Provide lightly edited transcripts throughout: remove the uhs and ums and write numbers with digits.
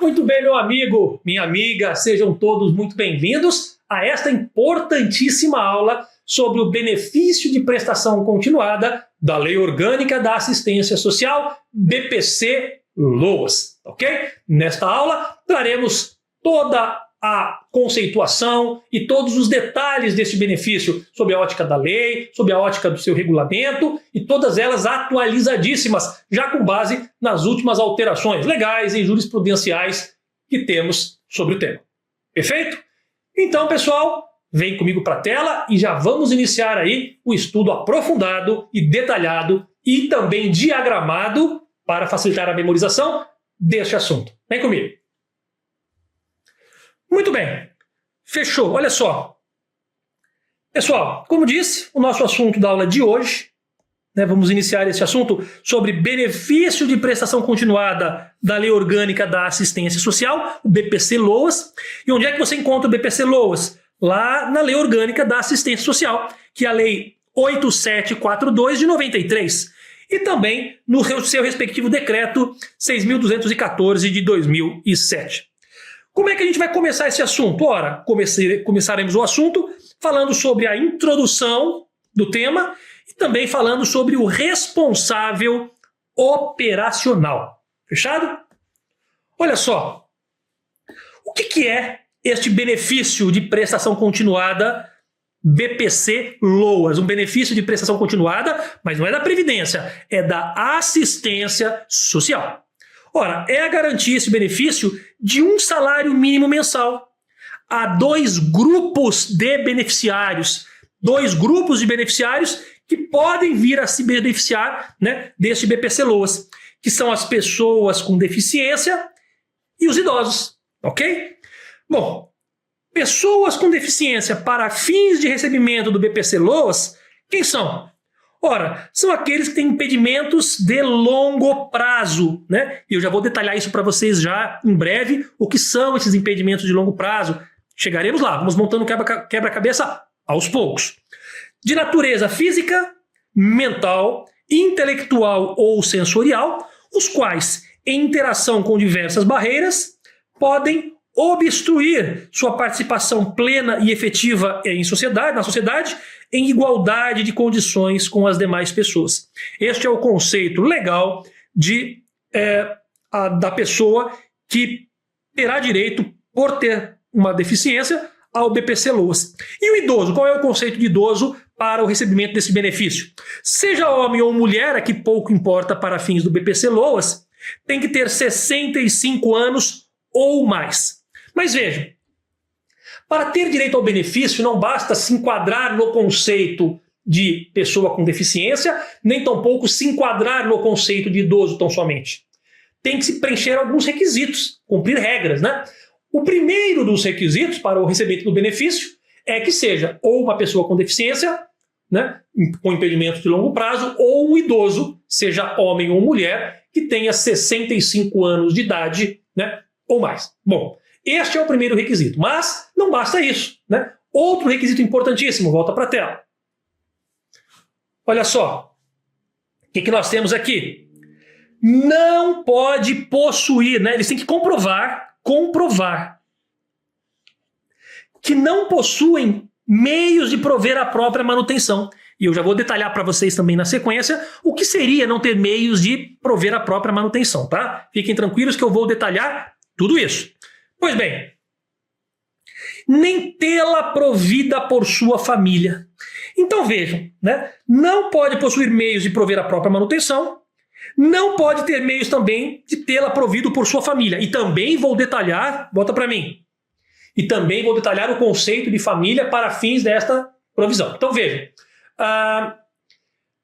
Muito bem, meu amigo, minha amiga, sejam todos muito bem-vindos a esta importantíssima aula sobre o benefício de prestação continuada da Lei Orgânica da Assistência Social, BPC-LOAS, ok? Nesta aula, traremos toda a conceituação e todos os detalhes desse benefício sob a ótica da lei, sob a ótica do seu regulamento e todas elas atualizadíssimas, já com base nas últimas alterações legais e jurisprudenciais que temos sobre o tema. Perfeito? Então, pessoal, vem comigo para a tela e já vamos iniciar aí o estudo aprofundado e detalhado e também diagramado para facilitar a memorização deste assunto. Vem comigo. Muito bem, fechou, olha só. Pessoal, como disse, o nosso assunto da aula de hoje, vamos iniciar esse assunto sobre benefício de prestação continuada da Lei Orgânica da Assistência Social, o BPC-LOAS. E onde é que você encontra o BPC-LOAS? Lá na Lei Orgânica da Assistência Social, que é a Lei 8742 de 93. E também no seu respectivo decreto 6.214 de 2007. Como é que a gente vai começar esse assunto? Ora, começaremos o assunto falando sobre a introdução do tema e também falando sobre o responsável operacional. Fechado? Olha só, o que é este benefício de prestação continuada BPC-LOAS? Um benefício de prestação continuada, mas não é da Previdência, é da assistência social. Ora, é a garantia esse benefício de um salário mínimo mensal a dois grupos de beneficiários. Dois grupos de beneficiários que podem vir a se beneficiar, deste BPC-LOAS, que são as pessoas com deficiência e os idosos, ok? Bom, pessoas com deficiência para fins de recebimento do BPC-LOAS, quem são? Ora, são aqueles que têm impedimentos de longo prazo, E eu já vou detalhar isso para vocês já em breve, o que são esses impedimentos de longo prazo. Chegaremos lá, vamos montando quebra-cabeça aos poucos. De natureza física, mental, intelectual ou sensorial, os quais, em interação com diversas barreiras, podem obstruir sua participação plena e efetiva na sociedade, em igualdade de condições com as demais pessoas. Este é o conceito legal da pessoa que terá direito, por ter uma deficiência, ao BPC-LOAS. E o idoso? Qual é o conceito de idoso para o recebimento desse benefício? Seja homem ou mulher, aqui pouco importa para fins do BPC-LOAS, tem que ter 65 anos ou mais. Mas vejam, para ter direito ao benefício, não basta se enquadrar no conceito de pessoa com deficiência, nem tampouco se enquadrar no conceito de idoso tão somente. Tem que se preencher alguns requisitos, cumprir regras, O primeiro dos requisitos para o recebimento do benefício é que seja ou uma pessoa com deficiência, com impedimento de longo prazo, ou um idoso, seja homem ou mulher, que tenha 65 anos de idade, ou mais. Bom, este é o primeiro requisito, mas não basta isso, Outro requisito importantíssimo, volta para a tela. Olha só, o que nós temos aqui? Não pode possuir, eles têm que comprovar que não possuem meios de prover a própria manutenção. E eu já vou detalhar para vocês também na sequência o que seria não ter meios de prover a própria manutenção, tá? Fiquem tranquilos que eu vou detalhar tudo isso. Pois bem, nem tê-la provida por sua família. Então vejam, não pode possuir meios de prover a própria manutenção, não pode ter meios também de tê-la provido por sua família. E também vou detalhar, bota para mim, e também vou detalhar o conceito de família para fins desta provisão. Então vejam,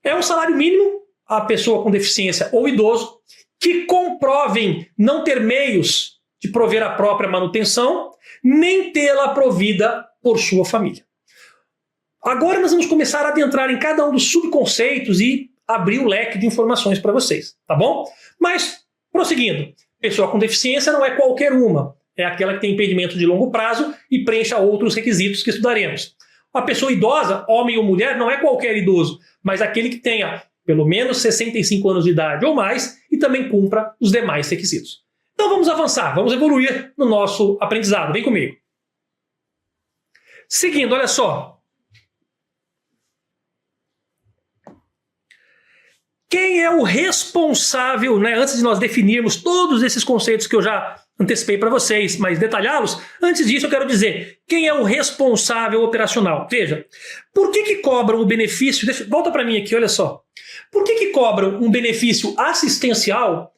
é um salário mínimo a pessoa com deficiência ou idoso que comprovem não ter meios de prover a própria manutenção, nem tê-la provida por sua família. Agora nós vamos começar a adentrar em cada um dos subconceitos e abrir o leque de informações para vocês, tá bom? Mas, prosseguindo, pessoa com deficiência não é qualquer uma, é aquela que tem impedimento de longo prazo e preencha outros requisitos que estudaremos. A pessoa idosa, homem ou mulher, não é qualquer idoso, mas aquele que tenha pelo menos 65 anos de idade ou mais e também cumpra os demais requisitos. Então vamos avançar, vamos evoluir no nosso aprendizado. Vem comigo. Seguindo, olha só. Quem é o responsável, né, antes de nós definirmos todos esses conceitos que eu já antecipei para vocês, mas detalhá-los, antes disso eu quero dizer, quem é o responsável operacional? Veja, por que cobram o benefício, volta para mim aqui, olha só. Por que cobram um benefício assistencial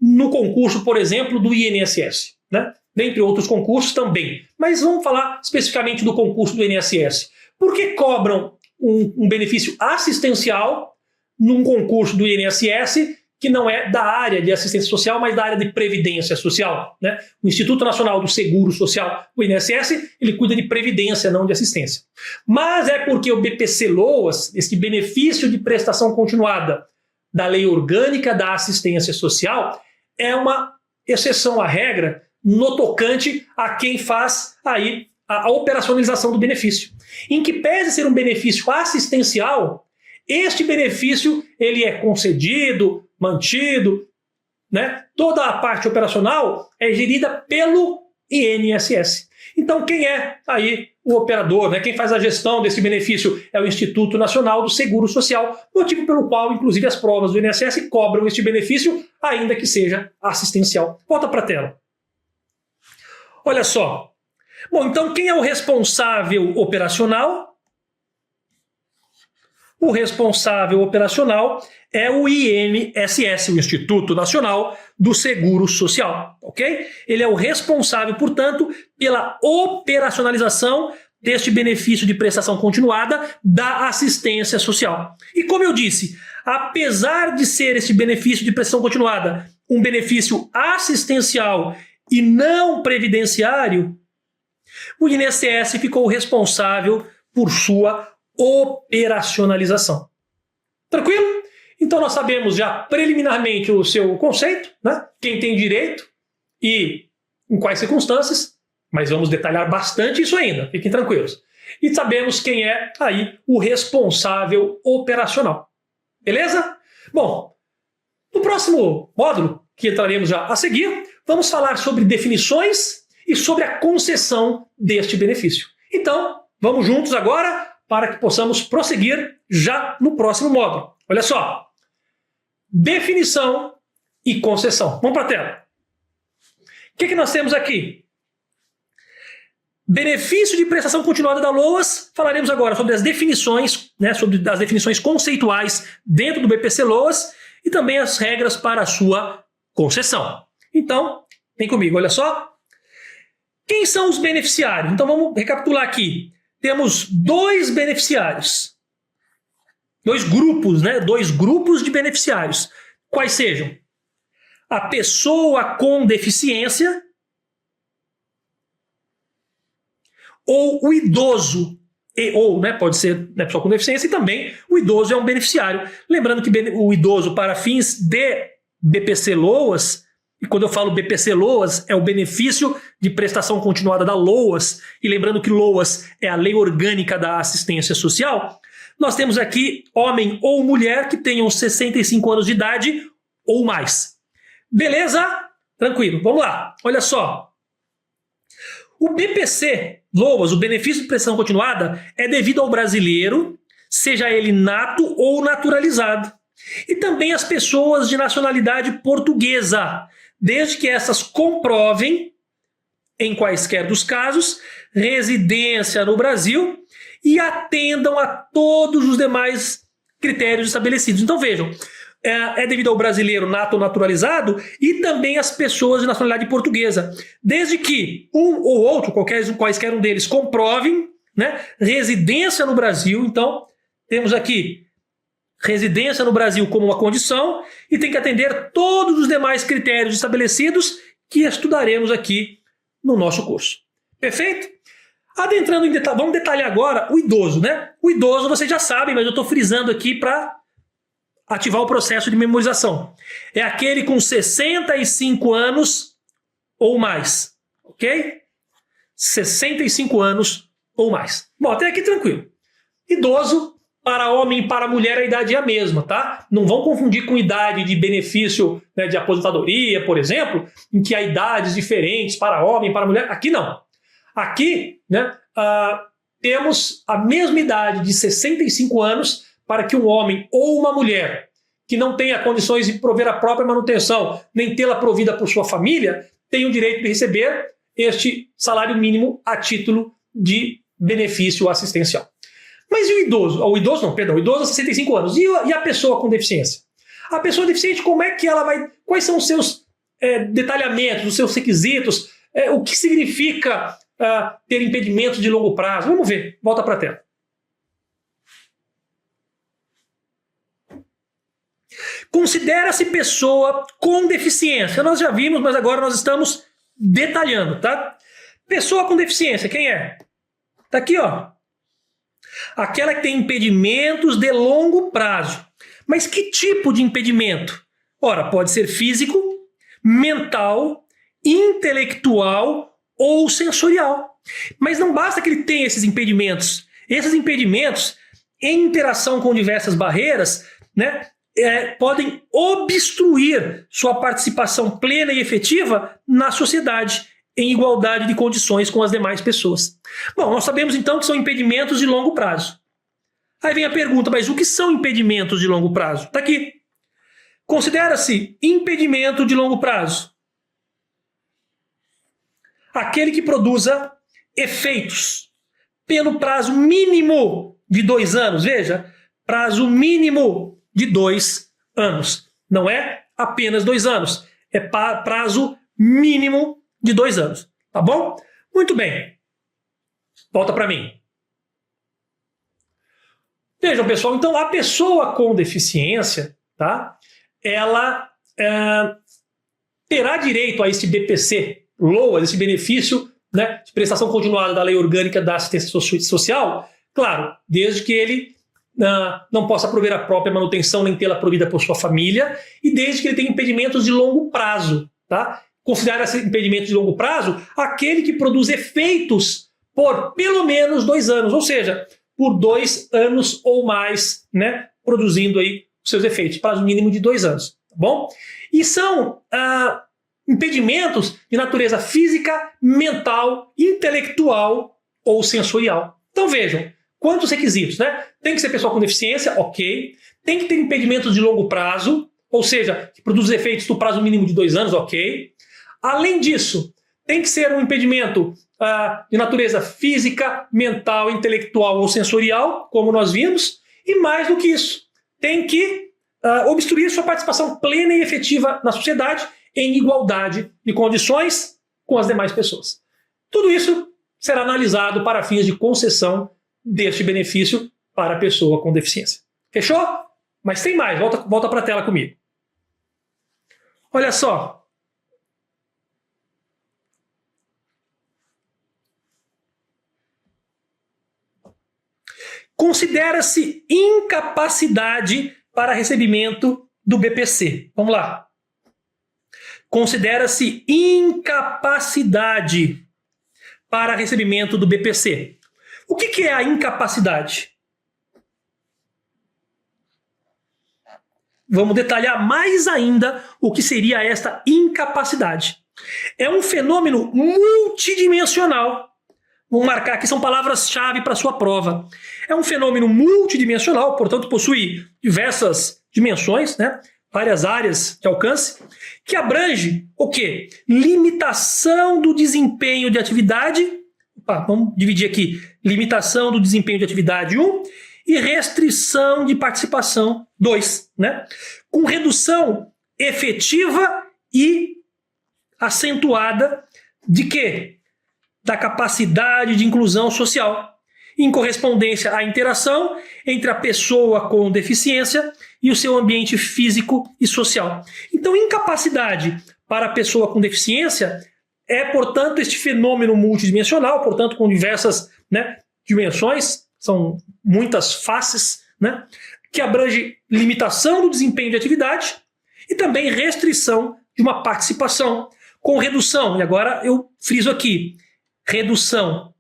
no concurso, por exemplo, do INSS, né? Dentre outros concursos também. Mas vamos falar especificamente do concurso do INSS. Por que cobram um benefício assistencial num concurso do INSS que não é da área de assistência social, mas da área de previdência social, né? O Instituto Nacional do Seguro Social, o INSS, ele cuida de previdência, não de assistência. Mas é porque o BPC-LOAS, esse benefício de prestação continuada da Lei Orgânica da Assistência Social, é uma exceção à regra no tocante a quem faz aí a operacionalização do benefício. Em que pese ser um benefício assistencial, este benefício ele é concedido, mantido, né? Toda a parte operacional é gerida pelo INSS. Então quem é aí o operador, né? Quem faz a gestão desse benefício é o Instituto Nacional do Seguro Social, motivo pelo qual, inclusive, as provas do INSS cobram este benefício, ainda que seja assistencial. Volta para a tela. Olha só. Bom, então quem é o responsável operacional? O responsável operacional é o INSS, o Instituto Nacional do Seguro Social, ok? Ele é o responsável, portanto, pela operacionalização deste benefício de prestação continuada da assistência social. E como eu disse, apesar de ser esse benefício de prestação continuada um benefício assistencial e não previdenciário, o INSS ficou responsável por sua operacionalização. Tranquilo? Então nós sabemos já preliminarmente o seu conceito, né? Quem tem direito e em quais circunstâncias, mas vamos detalhar bastante isso ainda, fiquem tranquilos. E sabemos quem é aí o responsável operacional. Beleza? Bom, no próximo módulo, que entraremos já a seguir, vamos falar sobre definições e sobre a concessão deste benefício. Então, vamos juntos agora para que possamos prosseguir já no próximo módulo. Olha só. Definição e concessão. Vamos para a tela. O que nós temos aqui? Benefício de prestação continuada da LOAS. Falaremos agora sobre as definições, né, sobre as definições conceituais dentro do BPC-LOAS e também as regras para a sua concessão. Então, vem comigo, olha só. Quem são os beneficiários? Então vamos recapitular aqui. Temos dois beneficiários, dois grupos, né? Dois grupos de beneficiários. Quais sejam? A pessoa com deficiência ou o idoso, ou, né, pode ser, né, pessoa com deficiência e também o idoso é um beneficiário. Lembrando que o idoso, para fins de BPC-LOAS, e quando eu falo BPC-LOAS, é o benefício de prestação continuada da LOAS, e lembrando que LOAS é a Lei Orgânica da Assistência Social, nós temos aqui homem ou mulher que tenham 65 anos de idade ou mais. Beleza? Tranquilo, vamos lá. Olha só. O BPC-LOAS, o benefício de prestação continuada, é devido ao brasileiro, seja ele nato ou naturalizado, e também às pessoas de nacionalidade portuguesa, desde que essas comprovem, em quaisquer dos casos, residência no Brasil e atendam a todos os demais critérios estabelecidos. Então vejam, é devido ao brasileiro nato ou naturalizado e também às pessoas de nacionalidade portuguesa, desde que um ou outro, quaisquer um deles, comprovem, né, residência no Brasil. Então temos aqui residência no Brasil como uma condição e tem que atender todos os demais critérios estabelecidos que estudaremos aqui no nosso curso. Perfeito? Adentrando em detalhe, vamos detalhar agora o idoso, né? O idoso vocês já sabem, mas eu estou frisando aqui para ativar o processo de memorização. É aquele com 65 anos ou mais, ok? 65 anos ou mais. Bom, até aqui tranquilo. Idoso, para homem e para mulher a idade é a mesma, tá? Não vão confundir com idade de benefício, né, de aposentadoria, por exemplo, em que há idades diferentes para homem e para mulher. Aqui não. Aqui, né, temos a mesma idade de 65 anos para que um homem ou uma mulher que não tenha condições de prover a própria manutenção, nem tê-la provida por sua família, tenha o direito de receber este salário mínimo a título de benefício assistencial. Mas e o idoso? O idoso não, perdão, o idoso a 65 anos. E a pessoa com deficiência? A pessoa deficiente, como é que ela vai... Quais são os seus detalhamentos, os seus requisitos? O que significa ter impedimentos de longo prazo? Vamos ver. Volta para a tela. Considera-se pessoa com deficiência. Nós já vimos, mas agora nós estamos detalhando, tá? Pessoa com deficiência, quem é? Tá aqui, ó. Aquela que tem impedimentos de longo prazo. Mas que tipo de impedimento? Ora, pode ser físico, mental, intelectual ou sensorial. Mas não basta que ele tenha esses impedimentos. Esses impedimentos, em interação com diversas barreiras, né, podem obstruir sua participação plena e efetiva na sociedade, em igualdade de condições com as demais pessoas. Bom, nós sabemos então que são impedimentos de longo prazo. Aí vem a pergunta, mas o que são impedimentos de longo prazo? Está aqui. Considera-se impedimento de longo prazo aquele que produza efeitos pelo prazo mínimo de 2 anos. Veja, prazo mínimo de 2 anos. Não é apenas 2 anos, é prazo mínimo de 2 anos. Tá bom? Muito bem. Volta para mim. Vejam, pessoal, então a pessoa com deficiência, tá? Ela terá direito a esse BPC, LOA, esse benefício, né, de prestação continuada da Lei Orgânica da Assistência Social, claro, desde que ele não possa prover a própria manutenção nem tê-la provida por sua família e desde que ele tenha impedimentos de longo prazo, tá? Considera-se impedimento de longo prazo aquele que produz efeitos por pelo menos 2 anos, ou seja, por 2 anos ou mais, né, produzindo aí os seus efeitos, prazo mínimo de 2 anos, tá bom? E são impedimentos de natureza física, mental, intelectual ou sensorial. Então vejam, quantos requisitos, né? Tem que ser pessoa com deficiência, ok. Tem que ter impedimentos de longo prazo, ou seja, que produz efeitos do prazo mínimo de 2 anos, ok. Além disso, tem que ser um impedimento de natureza física, mental, intelectual ou sensorial, como nós vimos, e mais do que isso, tem que obstruir sua participação plena e efetiva na sociedade em igualdade de condições com as demais pessoas. Tudo isso será analisado para fins de concessão deste benefício para a pessoa com deficiência. Fechou? Mas tem mais, volta para a tela comigo. Olha só. Considera-se incapacidade para recebimento do BPC. Vamos lá. Considera-se incapacidade para recebimento do BPC. O que é a incapacidade? Vamos detalhar mais ainda o que seria esta incapacidade. É um fenômeno multidimensional. Vamos marcar aqui, são palavras-chave para a sua prova. É um fenômeno multidimensional, portanto possui diversas dimensões, né? Várias áreas de alcance, que abrange o quê? Limitação do desempenho de atividade. Vamos dividir aqui. Limitação do desempenho de atividade 1 e restrição de participação 2, né? Com redução efetiva e acentuada de quê? Da capacidade de inclusão social, em correspondência à interação entre a pessoa com deficiência e o seu ambiente físico e social. Então, incapacidade para a pessoa com deficiência é, portanto, este fenômeno multidimensional, portanto, com diversas, né, dimensões, são muitas faces, né, que abrange limitação do desempenho de atividade e também restrição de uma participação, com redução, e agora eu friso aqui, redução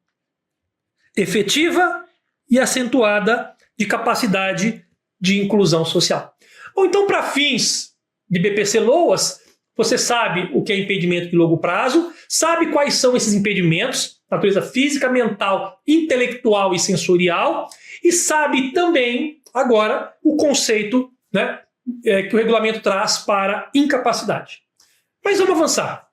efetiva e acentuada de capacidade de inclusão social. Bom, então, para fins de BPC-LOAS, você sabe o que é impedimento de longo prazo, sabe quais são esses impedimentos, natureza física, mental, intelectual e sensorial, e sabe também, agora, o conceito, né, que o regulamento traz para incapacidade. Mas vamos avançar.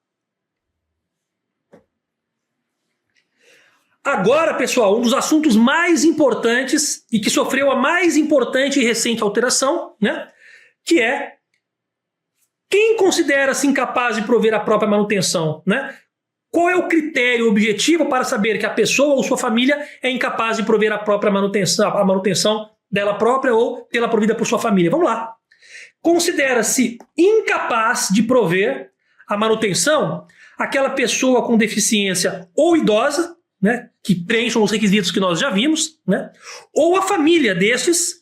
Agora, pessoal, um dos assuntos mais importantes e que sofreu a mais importante e recente alteração, né, que é quem considera-se incapaz de prover a própria manutenção, né? Qual é o critério objetivo para saber que a pessoa ou sua família é incapaz de prover a própria manutenção, a manutenção dela própria ou tê-la provida por sua família? Vamos lá. Considera-se incapaz de prover a manutenção aquela pessoa com deficiência ou idosa, né, que preencham os requisitos que nós já vimos, né, ou a família destes,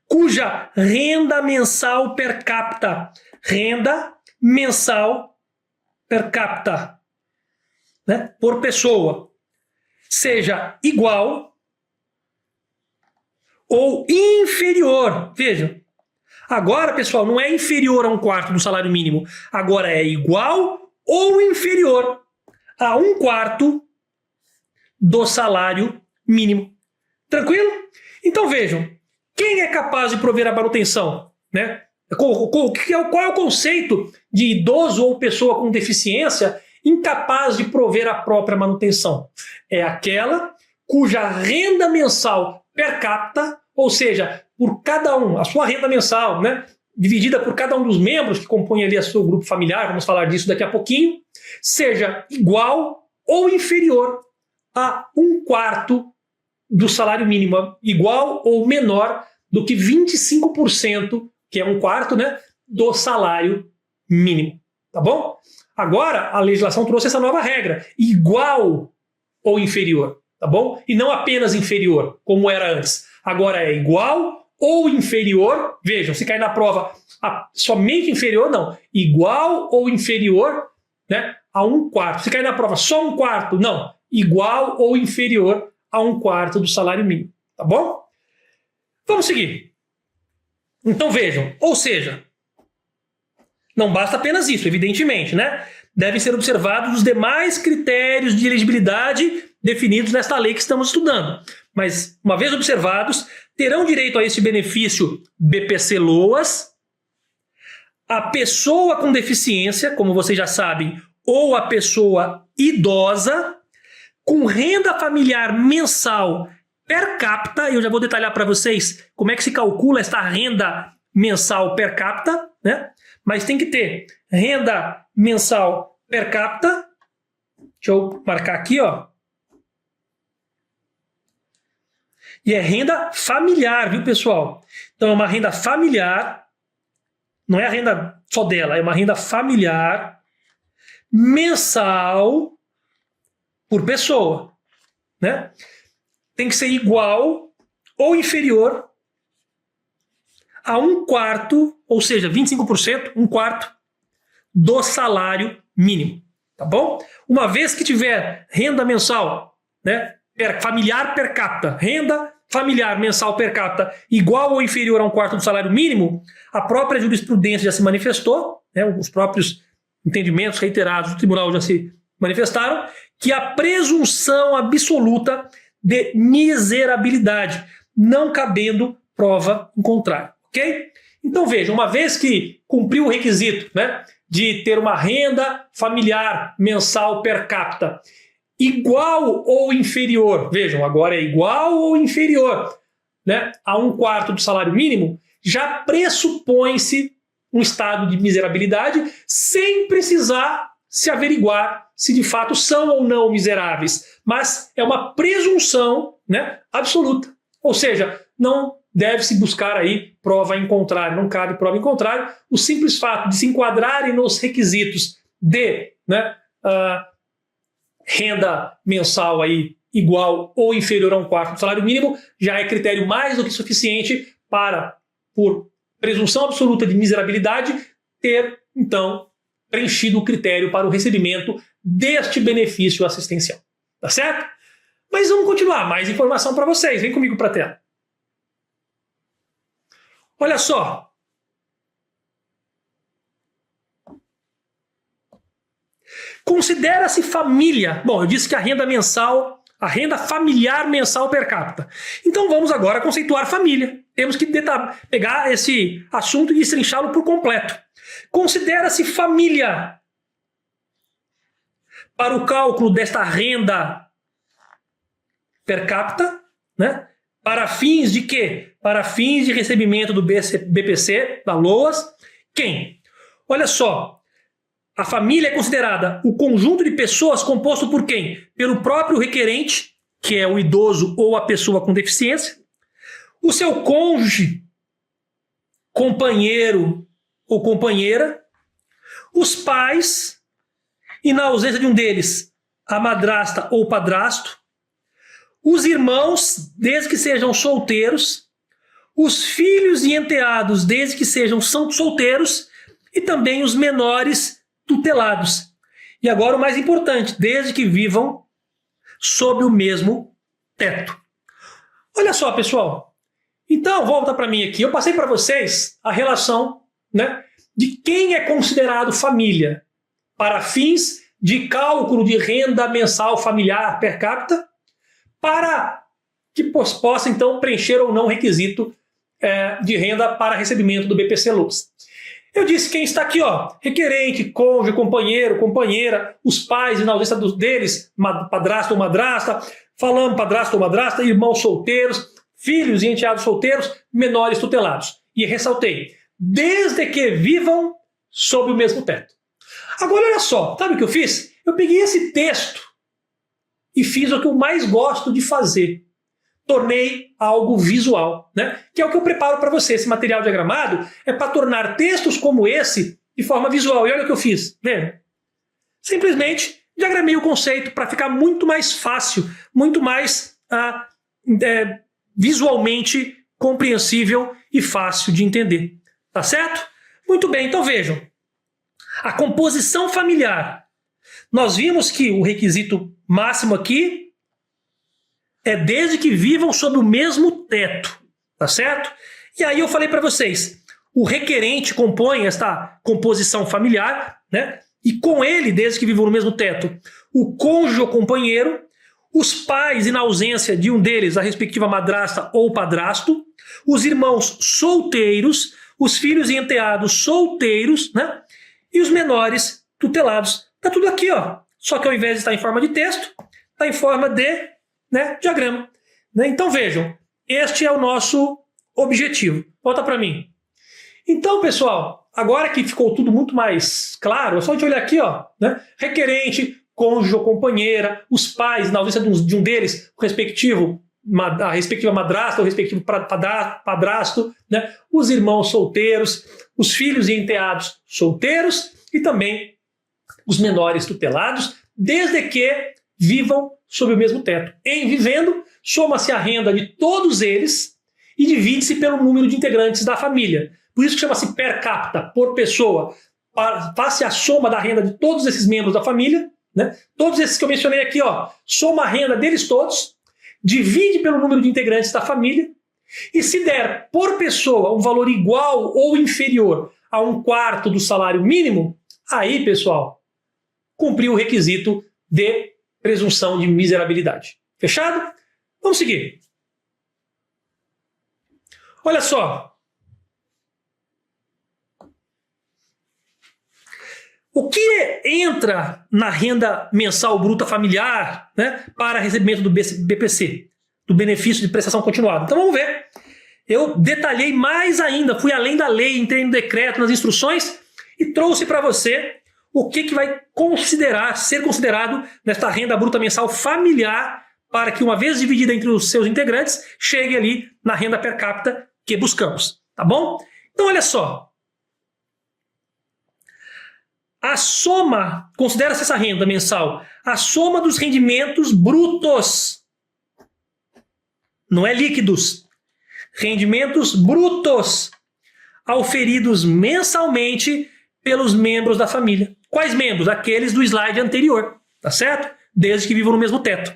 cuja renda mensal per capita, né, por pessoa, seja igual ou inferior. Veja, agora, pessoal, não é inferior a 1/4 do salário mínimo, agora é igual ou inferior a 1/4 do salário mínimo. Tranquilo? Então vejam, quem é capaz de prover a manutenção, né? Qual é o conceito de idoso ou pessoa com deficiência incapaz de prover a própria manutenção? É aquela cuja renda mensal per capita, ou seja, por cada um, a sua renda mensal, né, dividida por cada um dos membros que compõem ali o seu grupo familiar, vamos falar disso daqui a pouquinho, seja igual ou inferior a 1/4 do salário mínimo, igual ou menor do que 25%, que é 1/4, né, do salário mínimo. Tá bom? Agora, a legislação trouxe essa nova regra, igual ou inferior, tá bom? E não apenas inferior, como era antes. Agora é igual ou inferior, vejam, se cair na prova somente inferior, não, igual ou inferior, né, a 1/4. Se cair na prova só 1/4, não, igual ou inferior a 1/4 do salário mínimo, tá bom? Vamos seguir. Então vejam, ou seja, não basta apenas isso, evidentemente, né? Devem ser observados os demais critérios de elegibilidade definidos nesta lei que estamos estudando. Mas, uma vez observados, terão direito a esse benefício BPC-LOAS a pessoa com deficiência, como vocês já sabem, ou a pessoa idosa, com renda familiar mensal per capita. Eu já vou detalhar para vocês como é que se calcula esta renda mensal per capita, né? Mas tem que ter renda mensal per capita. Deixa eu marcar aqui, ó. E é renda familiar, viu, pessoal? Então é uma renda familiar, não é a renda só dela, é uma renda familiar mensal por pessoa, né? Tem que ser igual ou inferior a 1/4, ou seja, 25%, 1/4 do salário mínimo, tá bom? Uma vez que tiver renda mensal, né, familiar per capita, renda familiar mensal per capita igual ou inferior a 1/4 do salário mínimo, a própria jurisprudência já se manifestou, né, os próprios entendimentos reiterados do tribunal já se manifestaram, que a presunção absoluta de miserabilidade, não cabendo prova em contrário, ok? Então veja, uma vez que cumpriu o requisito, né, de ter uma renda familiar mensal per capita igual ou inferior, vejam, agora é igual ou inferior, né, a 1/4 do salário mínimo, já pressupõe-se um estado de miserabilidade sem precisar se averiguar se de fato são ou não miseráveis, mas é uma presunção, né, absoluta. Ou seja, não deve-se buscar aí prova em contrário, não cabe prova em contrário. O simples fato de se enquadrarem nos requisitos de, né, renda mensal aí igual ou inferior a 1/4 do salário mínimo já é critério mais do que suficiente para, por presunção absoluta de miserabilidade, ter, então, preenchido o critério para o recebimento deste benefício assistencial. Tá certo? Mas vamos continuar. Mais informação para vocês. Vem comigo para a tela. Olha só. Considera-se família. Bom, eu disse que a renda familiar mensal per capita. Então vamos agora conceituar família. Temos que pegar esse assunto e destrinchá-lo por completo. Considera-se família para o cálculo desta renda per capita, né? Para fins de quê? Para fins de recebimento do BPC, da LOAS. Quem? Olha só. A família é considerada o conjunto de pessoas composto por quem? Pelo próprio requerente, que é o idoso ou a pessoa com deficiência, o seu cônjuge, companheiro ou companheira, os pais, e na ausência de um deles, a madrasta ou padrasto, os irmãos, desde que sejam solteiros, os filhos e enteados, desde que sejam solteiros, e também os menores tutelados. E agora o mais importante, desde que vivam sob o mesmo teto. Olha só, pessoal. Então, volta para mim aqui. Eu passei para vocês a relação, né, de quem é considerado família para fins de cálculo de renda mensal familiar per capita, para que possa, então, preencher ou não o requisito de renda para recebimento do BPC-LOAS. Eu disse quem está aqui, ó, requerente, cônjuge, companheiro, companheira, os pais e na ausência deles, padrasto ou madrasta, falamos padrasto ou madrasta, irmãos solteiros, filhos e enteados solteiros, menores tutelados. E ressaltei, desde que vivam sob o mesmo teto. Agora olha só, sabe o que eu fiz? Eu peguei esse texto e fiz o que eu mais gosto de fazer. Tornei algo visual, né? Que é o que eu preparo para você. Esse material diagramado é para tornar textos como esse de forma visual. E olha o que eu fiz, né? Simplesmente diagramei o conceito para ficar muito mais fácil, muito mais visualmente compreensível e fácil de entender. Tá certo? Muito bem, então vejam. A composição familiar. Nós vimos que o requisito máximo aqui é desde que vivam sob o mesmo teto, tá certo? E aí eu falei para vocês, o requerente compõe esta composição familiar, né? E com ele, desde que vivam no mesmo teto, o cônjuge ou companheiro, os pais e na ausência de um deles, a respectiva madrasta ou padrasto, os irmãos solteiros, os filhos e enteados solteiros, né? E os menores tutelados. Tá tudo aqui, ó. Só que ao invés de estar em forma de texto, está em forma de diagrama. Então vejam, este é o nosso objetivo. Volta para mim. Então, pessoal, agora que ficou tudo muito mais claro, é só a gente olhar aqui, ó, né? Requerente, cônjuge ou companheira, os pais, na ausência de um deles, a respectiva madrasta ou respectivo padrasto, né? Os irmãos solteiros, os filhos e enteados solteiros e também os menores tutelados, desde que vivam sob o mesmo teto. Em vivendo, soma-se a renda de todos eles e divide-se pelo número de integrantes da família. Por isso que chama-se per capita, por pessoa. Faz-se a soma da renda de todos esses membros da família, né? Todos esses que eu mencionei aqui, ó, soma a renda deles todos, divide pelo número de integrantes da família e se der por pessoa um valor igual ou inferior a 1/4 do salário mínimo, aí, pessoal, cumpriu o requisito de presunção de miserabilidade. Fechado? Vamos seguir. Olha só. O que entra na renda mensal bruta familiar, né, para recebimento do BPC, do benefício de prestação continuada? Então vamos ver. Eu detalhei mais ainda, fui além da lei, entrei no decreto, nas instruções e trouxe para você o que vai ser considerado nesta renda bruta mensal familiar para que, uma vez dividida entre os seus integrantes, chegue ali na renda per capita que buscamos. Tá bom? Então, olha só. A soma, considera-se essa renda mensal, a soma dos rendimentos brutos. Não é líquidos. Rendimentos brutos auferidos mensalmente pelos membros da família. Quais membros? Aqueles do slide anterior, tá certo? Desde que vivam no mesmo teto.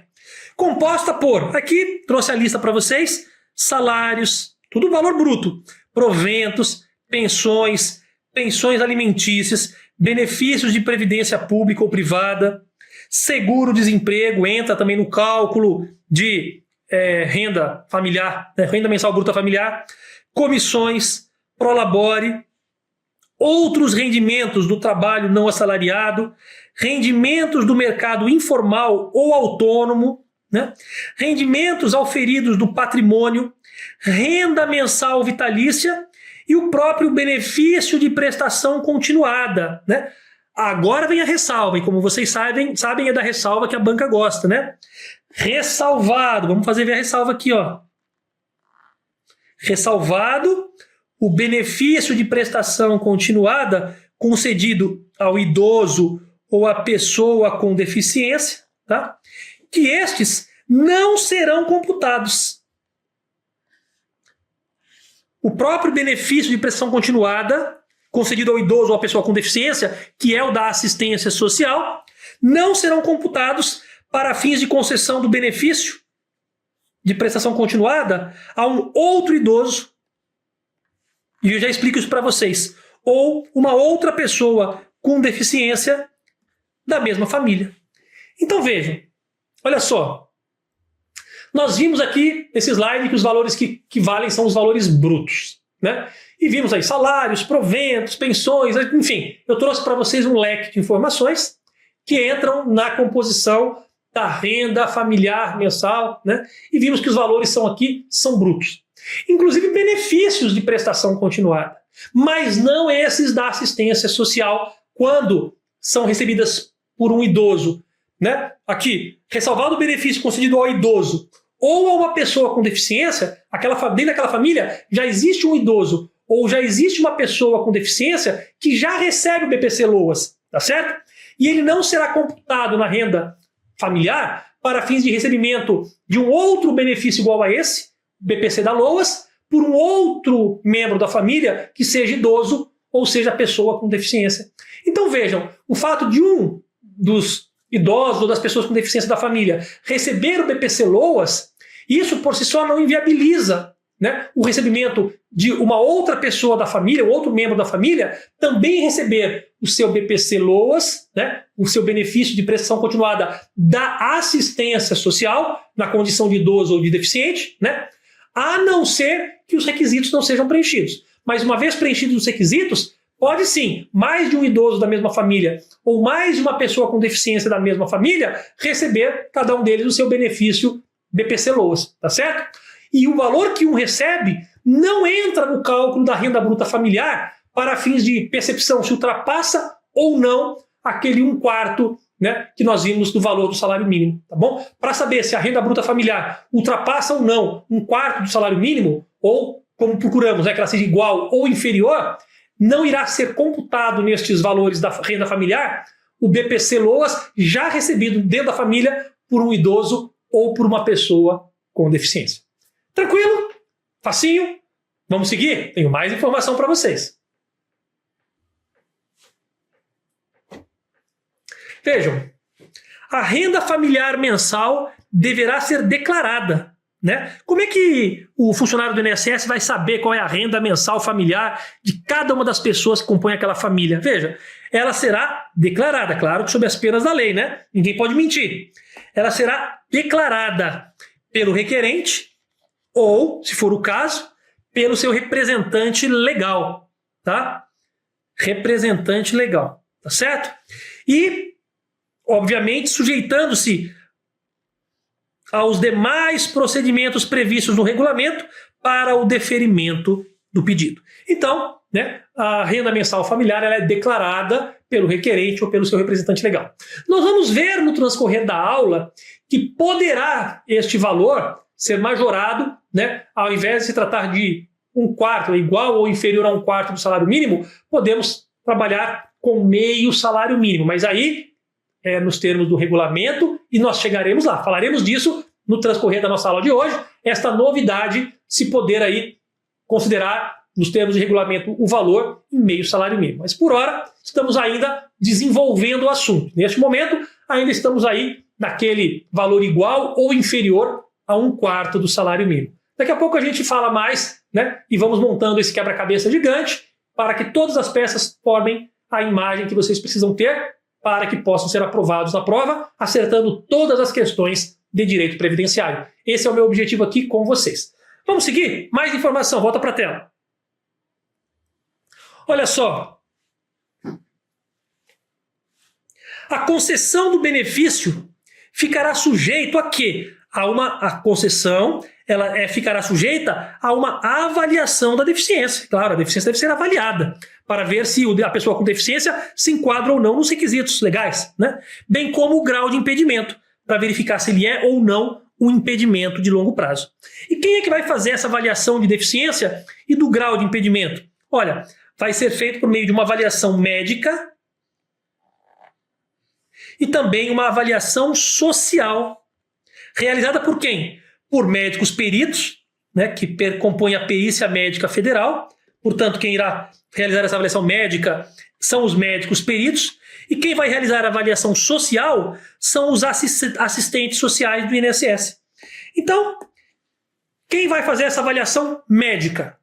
Composta por, aqui trouxe a lista para vocês, salários, tudo valor bruto. proventos, pensões, pensões alimentícias, benefícios de previdência pública ou privada, seguro-desemprego entra também no cálculo de renda familiar, renda mensal bruta familiar, comissões, prolabore, outros rendimentos do trabalho não assalariado, rendimentos do mercado informal ou autônomo, né? Rendimentos auferidos do patrimônio, renda mensal vitalícia e o próprio benefício de prestação continuada, né? Agora vem a ressalva, e como vocês sabem é da ressalva que a banca gosta, né? Ressalvado, vamos ver a ressalva aqui, ó. Ressalvado o benefício de prestação continuada concedido ao idoso ou à pessoa com deficiência, tá? Que estes não serão computados. O próprio benefício de prestação continuada concedido ao idoso ou à pessoa com deficiência, que é o da assistência social, não serão computados para fins de concessão do benefício de prestação continuada a um outro idoso, e eu já explico isso para vocês, ou uma outra pessoa com deficiência da mesma família. Então vejam, olha só, nós vimos aqui nesse slide que os valores que valem são os valores brutos, né? E vimos aí salários, proventos, pensões, enfim, eu trouxe para vocês um leque de informações que entram na composição da renda familiar mensal, né? E vimos que os valores são brutos. Inclusive benefícios de prestação continuada, mas não esses da assistência social quando são recebidas por um idoso, né? Aqui, ressalvado o benefício concedido ao idoso ou a uma pessoa com deficiência, dentro daquela família já existe um idoso ou já existe uma pessoa com deficiência que já recebe o BPC Loas, tá certo? E ele não será computado na renda familiar para fins de recebimento de um outro benefício igual a esse, BPC da Loas, por um outro membro da família que seja idoso ou seja pessoa com deficiência. Então vejam, o fato de um dos idosos ou das pessoas com deficiência da família receber o BPC Loas, isso por si só não inviabiliza, né, o recebimento de uma outra pessoa da família, um outro membro da família, também receber o seu BPC Loas, né, o seu benefício de prestação continuada da assistência social, na condição de idoso ou de deficiente, né, a não ser que os requisitos não sejam preenchidos. Mas uma vez preenchidos os requisitos, pode sim, mais de um idoso da mesma família ou mais de uma pessoa com deficiência da mesma família receber, cada um deles, o seu benefício BPC Loas, tá certo? E o valor que um recebe não entra no cálculo da renda bruta familiar para fins de percepção se ultrapassa ou não aquele 1/4, né, que nós vimos do valor do salário mínimo, tá bom? Para saber se a renda bruta familiar ultrapassa ou não 1/4 do salário mínimo, ou como procuramos, né, que ela seja igual ou inferior, não irá ser computado nestes valores da renda familiar o BPC Loas já recebido dentro da família por um idoso ou por uma pessoa com deficiência. Tranquilo? Facinho? Vamos seguir? Tenho mais informação para vocês. Vejam, a renda familiar mensal deverá ser declarada, né? Como é que o funcionário do INSS vai saber qual é a renda mensal familiar de cada uma das pessoas que compõem aquela família? Veja, ela será declarada, claro que sob as penas da lei, né? Ninguém pode mentir. Ela será declarada pelo requerente ou, se for o caso, pelo seu representante legal, tá? Representante legal, tá certo? E, obviamente, sujeitando-se aos demais procedimentos previstos no regulamento para o deferimento do pedido. Então, né, a renda mensal familiar ela é declarada pelo requerente ou pelo seu representante legal. Nós vamos ver no transcorrer da aula que poderá este valor ser majorado, né, ao invés de se tratar de 1/4, igual ou inferior a 1/4 do salário mínimo, podemos trabalhar com meio salário mínimo, mas aí nos termos do regulamento, e nós chegaremos lá, falaremos disso no transcorrer da nossa aula de hoje, esta novidade, se poder aí considerar nos termos de regulamento o valor em meio salário mínimo. Mas por hora estamos ainda desenvolvendo o assunto. Neste momento ainda estamos aí naquele valor igual ou inferior a 1/4 do salário mínimo. Daqui a pouco a gente fala mais né? E vamos montando esse quebra-cabeça gigante para que todas as peças formem a imagem que vocês precisam ter para que possam ser aprovados na prova, acertando todas as questões de direito previdenciário. Esse é o meu objetivo aqui com vocês. Vamos seguir? Mais informação, volta para a tela. Olha só. A concessão do benefício ficará sujeito a quê? A concessão ficará sujeita a uma avaliação da deficiência. Claro, a deficiência deve ser avaliada para ver se a pessoa com deficiência se enquadra ou não nos requisitos legais, né? Bem como o grau de impedimento, para verificar se ele é ou não um impedimento de longo prazo. E quem é que vai fazer essa avaliação de deficiência e do grau de impedimento? Olha, vai ser feito por meio de uma avaliação médica e também uma avaliação social, realizada por quem? Por médicos peritos, né, que compõem a perícia médica federal. Portanto, quem irá realizar essa avaliação médica são os médicos peritos, e quem vai realizar a avaliação social são os assistentes sociais do INSS. Então, quem vai fazer essa avaliação médica?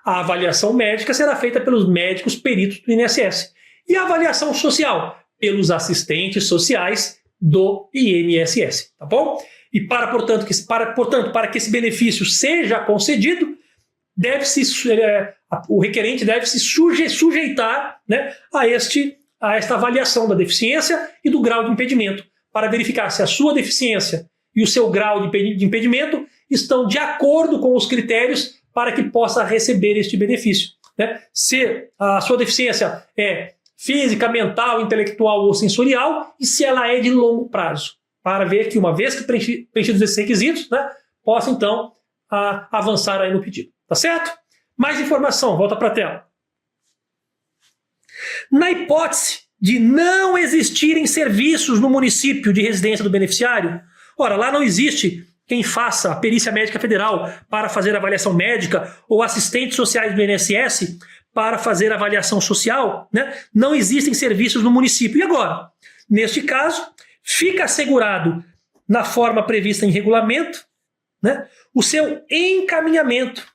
A avaliação médica será feita pelos médicos peritos do INSS. E a avaliação social? Pelos assistentes sociais do INSS, tá bom? E portanto, para que esse benefício seja concedido, o requerente deve se sujeitar, né, a esta avaliação da deficiência e do grau de impedimento, para verificar se a sua deficiência e o seu grau de impedimento estão de acordo com os critérios para que possa receber este benefício, né? Se a sua deficiência é física, mental, intelectual ou sensorial, e se ela é de longo prazo, para ver que, uma vez que preenchidos esses requisitos, né, possa então avançar aí no pedido. Tá certo? Mais informação, volta para a tela. Na hipótese de não existirem serviços no município de residência do beneficiário, ora, lá não existe quem faça a perícia médica federal para fazer avaliação médica ou assistentes sociais do INSS para fazer avaliação social, né? Não existem serviços no município. E agora? Neste caso, fica assegurado na forma prevista em regulamento, né, o seu encaminhamento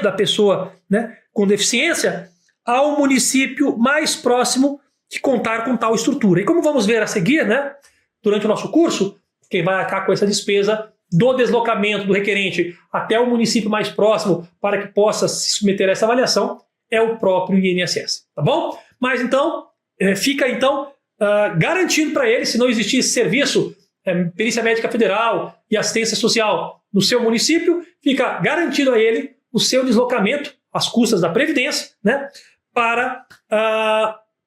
da pessoa, né, com deficiência ao município mais próximo que contar com tal estrutura. E como vamos ver a seguir, né, durante o nosso curso, quem vai arcar com essa despesa do deslocamento do requerente até o município mais próximo para que possa se submeter a essa avaliação é o próprio INSS, tá bom? Mas então, fica então garantido para ele, se não existir serviço, perícia médica federal e assistência social no seu município, fica garantido a ele o seu deslocamento, às custas da Previdência, né, para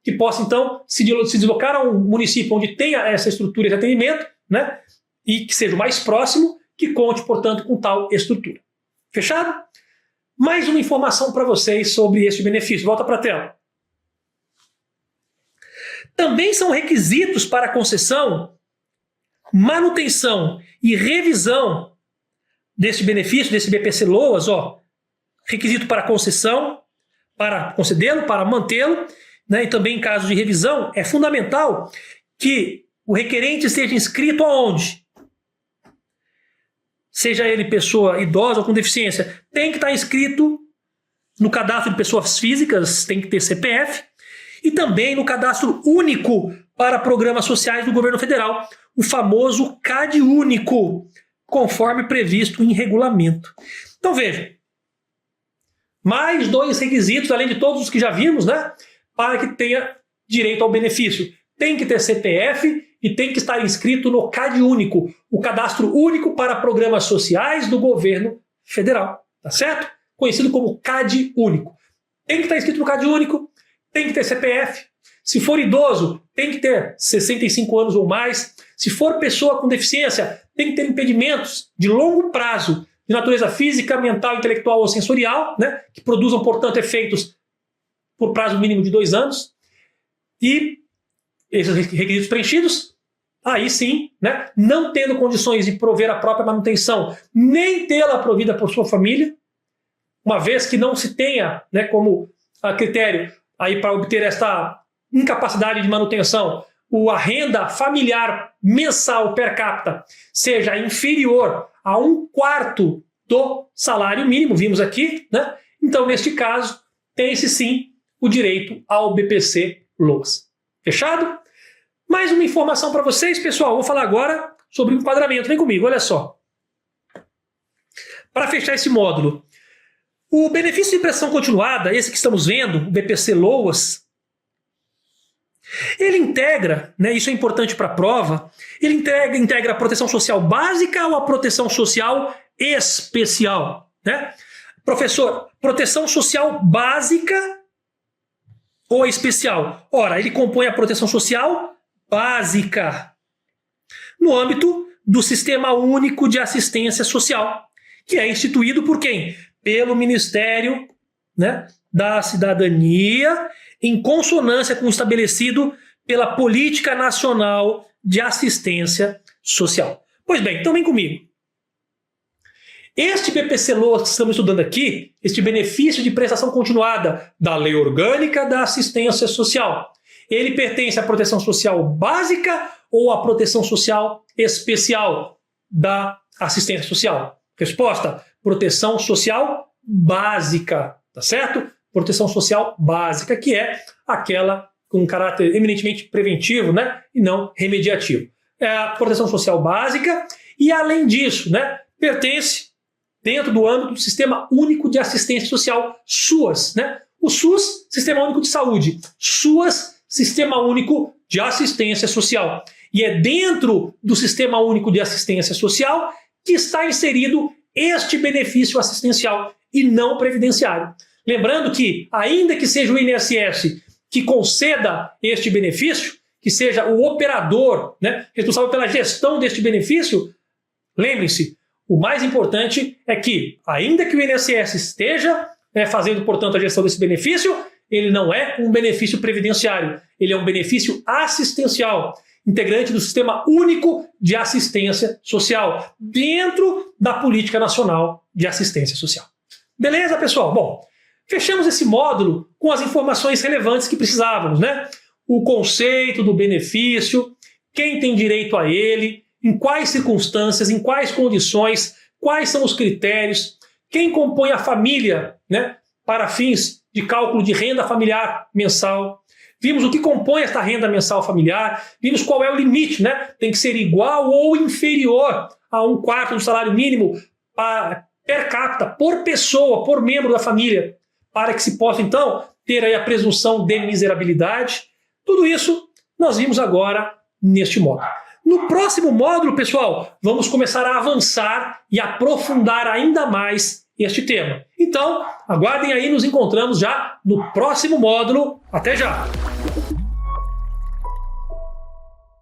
que possa então se deslocar a um município onde tenha essa estrutura de atendimento, né, e que seja o mais próximo, que conte, portanto, com tal estrutura. Fechado? Mais uma informação para vocês sobre este benefício. Volta para a tela. Também são requisitos para a concessão, manutenção e revisão deste benefício, desse BPC-LOAS, requisito para concessão, para concedê-lo, para mantê-lo, né, e também em caso de revisão, é fundamental que o requerente esteja inscrito aonde? Seja ele pessoa idosa ou com deficiência, tem que estar inscrito no cadastro de pessoas físicas, tem que ter CPF, e também no cadastro único para programas sociais do governo federal, o famoso CAD único, conforme previsto em regulamento. Então veja, mais 2 requisitos, além de todos os que já vimos, né, para que tenha direito ao benefício. Tem que ter CPF e tem que estar inscrito no CAD único, o cadastro único para programas sociais do governo federal, tá certo? Conhecido como CAD único. Tem que estar inscrito no CAD único, tem que ter CPF. Se for idoso, tem que ter 65 anos ou mais. Se for pessoa com deficiência, tem que ter impedimentos de longo prazo, de natureza física, mental, intelectual ou sensorial, né, que produzam, portanto, efeitos por prazo mínimo de 2 anos. E esses requisitos preenchidos, aí sim, né, não tendo condições de prover a própria manutenção, nem tê-la provida por sua família, uma vez que não se tenha, né, como critério aí para obter esta incapacidade de manutenção, a renda familiar mensal per capita seja inferior a 1/4 do salário mínimo, vimos aqui, né? Então, neste caso, tem-se sim o direito ao BPC-Loas. Fechado? Mais uma informação para vocês, pessoal. Vou falar agora sobre o enquadramento. Vem comigo, olha só. Para fechar esse módulo, o benefício de prestação continuada, esse que estamos vendo, o BPC-Loas, ele integra, né, isso é importante para a prova, ele integra a proteção social básica ou a proteção social especial, né? Professor, proteção social básica ou especial? Ora, ele compõe a proteção social básica no âmbito do Sistema Único de Assistência Social, que é instituído por quem? Pelo Ministério, né, da Cidadania, em consonância com o estabelecido pela Política Nacional de Assistência Social. Pois bem, então vem comigo. Este BPC-Loas que estamos estudando aqui, este benefício de prestação continuada da Lei Orgânica da Assistência Social, ele pertence à proteção social básica ou à proteção social especial da assistência social? Resposta: proteção social básica, tá certo? Proteção social básica, que é aquela com caráter eminentemente preventivo, né, e não remediativo. É a proteção social básica e, além disso, né, pertence dentro do âmbito do Sistema Único de Assistência Social, SUAS, né? O SUS, Sistema Único de Saúde, SUAS, Sistema Único de Assistência Social. E é dentro do Sistema Único de Assistência Social que está inserido este benefício assistencial e não previdenciário. Lembrando que, ainda que seja o INSS que conceda este benefício, que seja o operador, né, responsável pela gestão deste benefício, lembrem-se, o mais importante é que, ainda que o INSS esteja fazendo, portanto, a gestão desse benefício, ele não é um benefício previdenciário, ele é um benefício assistencial, integrante do Sistema Único de Assistência Social, dentro da Política Nacional de Assistência Social. Beleza, pessoal? Bom, fechamos esse módulo com as informações relevantes que precisávamos, né? O conceito do benefício, quem tem direito a ele, em quais circunstâncias, em quais condições, quais são os critérios, quem compõe a família, né, para fins de cálculo de renda familiar mensal. Vimos o que compõe esta renda mensal familiar, vimos qual é o limite, né? Tem que ser igual ou inferior a 1/4 do salário mínimo per capita, por pessoa, por membro da família, para que se possa, então, ter aí a presunção de miserabilidade. Tudo isso nós vimos agora neste módulo. No próximo módulo, pessoal, vamos começar a avançar e aprofundar ainda mais este tema. Então, aguardem aí, nos encontramos já no próximo módulo. Até já!